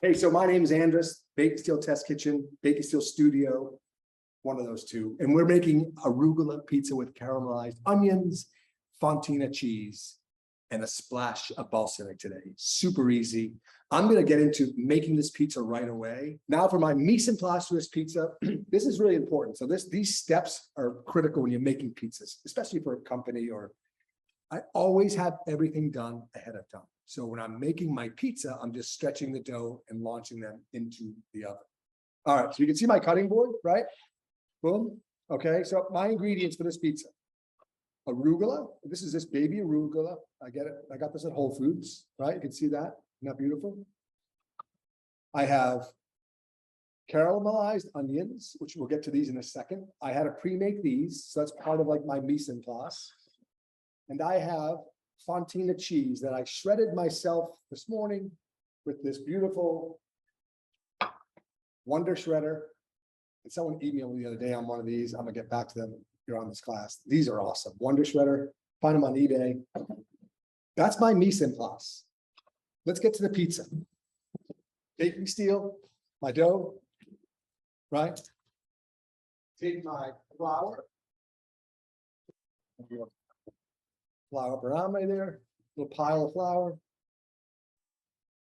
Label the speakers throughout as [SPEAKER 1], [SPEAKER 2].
[SPEAKER 1] Hey, so my name is Andres, Bake Steel Test Kitchen, Bake Steel Studio, one of those two. And we're making arugula pizza with caramelized onions, fontina cheese, and a splash of balsamic today. Super easy. I'm going to get into making this pizza right away. Now for my mise en place for this pizza, this is really important. So these steps are critical when you're making pizzas, especially for a company or I always have everything done ahead of time. So when I'm making my pizza, I'm just stretching the dough and launching them into the oven. All right, so you can see my cutting board, right? Boom. Okay, so my ingredients for this pizza. Arugula. This is this baby arugula. I get it. I got this at Whole Foods, right? You can see that. Isn't that beautiful? I have caramelized onions, which we'll get to these in a second. I had to pre-make these, so that's part of like my mise en place. And I have fontina cheese that I shredded myself this morning with this beautiful Wonder Shredder. And someone emailed me the other day on one of these. I'm gonna get back to them here on this class. These are awesome. Wonder Shredder, find them on eBay. That's my mise en place. Let's get to the pizza. Baking steel, my dough, right? Take my flour. Flour around right there, little pile of flour.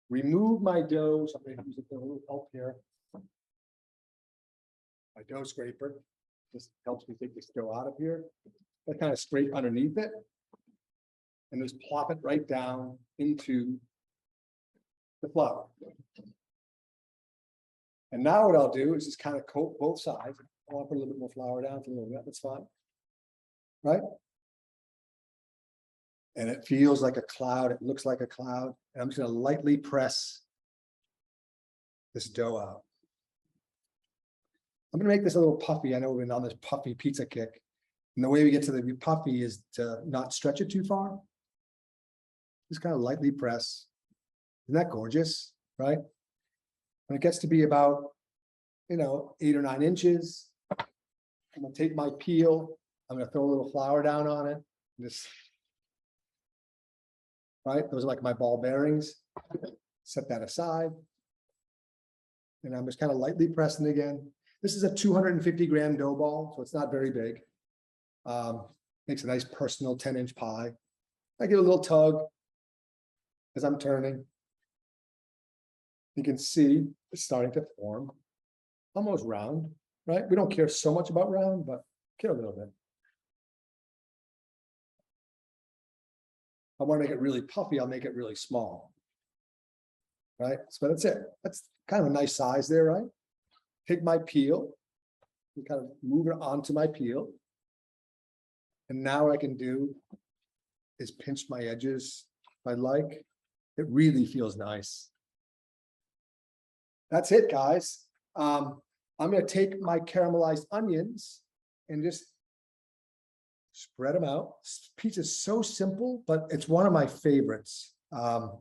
[SPEAKER 1] Remove my dough. So I'm going to use a little help here. My dough scraper. This helps me take this dough out of here. I kind of scrape underneath it. And just plop it right down into the flour. And now what I'll do is just kind of coat both sides. I want to put a little bit more flour down for a little bit. That's fine. Right? And it feels like a cloud. It looks like a cloud. And I'm just going to lightly press this dough out. I'm going to make this a little puffy. I know we've been on this puffy pizza kick. And the way we get to the puffy is to not stretch it too far. Just kind of lightly press. Isn't that gorgeous? Right? When it gets to be about, 8 or 9 inches, I'm going to take my peel. I'm going to throw a little flour down on it. Just right? Those are like my ball bearings. Set that aside. And I'm just kind of lightly pressing again. This is a 250-gram dough ball, so it's not very big. Makes a nice personal 10-inch pie. I give a little tug as I'm turning. You can see it's starting to form. Almost round, right? We don't care so much about round, but care a little bit. I want to make it really puffy, I'll make it really small. Right? So that's it. That's kind of a nice size there, right? Take my peel and kind of move it onto my peel. And now what I can do is pinch my edges if I like. It really feels nice. That's it, guys. I'm going to take my caramelized onions and just spread them out. This pizza is so simple, but it's one of my favorites. You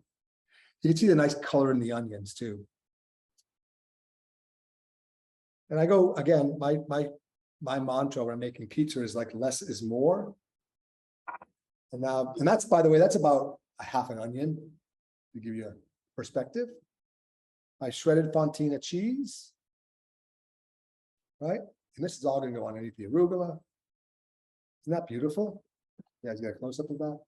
[SPEAKER 1] can see the nice color in the onions too. And I go again, my mantra when I'm making pizza is like less is more. And that's, by the way, that's about a half an onion to give you a perspective. My shredded fontina cheese, right? And this is all going to go underneath the arugula. Isn't that beautiful? You guys get a close up of that,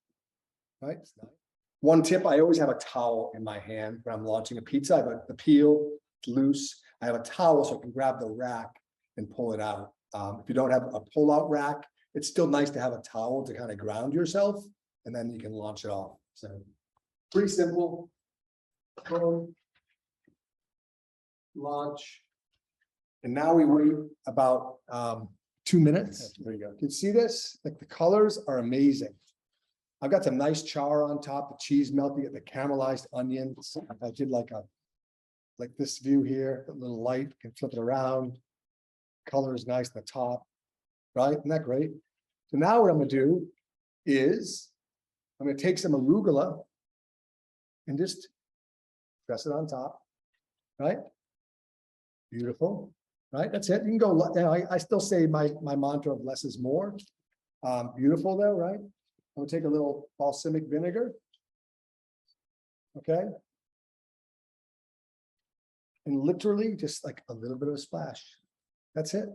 [SPEAKER 1] right? It's nice. One tip, I always have a towel in my hand when I'm launching a pizza. I have the peel loose. I have a towel so I can grab the rack and pull it out. If you don't have a pull-out rack, it's still nice to have a towel to kind of ground yourself, and then you can launch it off. So pretty simple. Boom. Launch. And now we wait about 2 minutes. There you go. You can see this? Like the colors are amazing. I've got some nice char on top, the cheese melting, the caramelized onions. I did like this view here, a little light, can flip it around. Color is nice on the top, right? Isn't that great? So now what I'm going to do is I'm going to take some arugula and just press it on top, right? Beautiful, right? That's it. You can go, I still say my mantra of less is more. Beautiful though, right? I'm gonna take a little balsamic vinegar. Okay. and literally just like a little bit of a splash. That's it.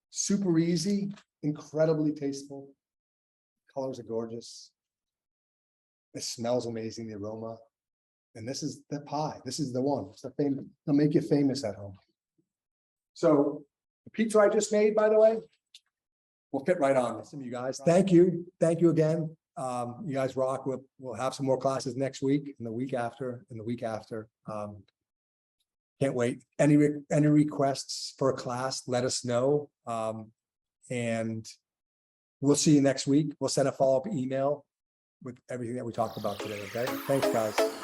[SPEAKER 1] Super easy, incredibly tasteful. Colors are gorgeous. It smells amazing, the aroma. And this is the pie. This is the one. It's the famous. It'll make you famous at home. So the pizza I just made, by the way, will fit right on. Listen, you guys. Thank you. Thank you again. You guys rock. We'll have some more classes next week and the week after and the week after. Can't wait. Any requests for a class, let us know. And we'll see you next week. We'll send a follow-up email with everything that we talked about today. Okay. Thanks, guys.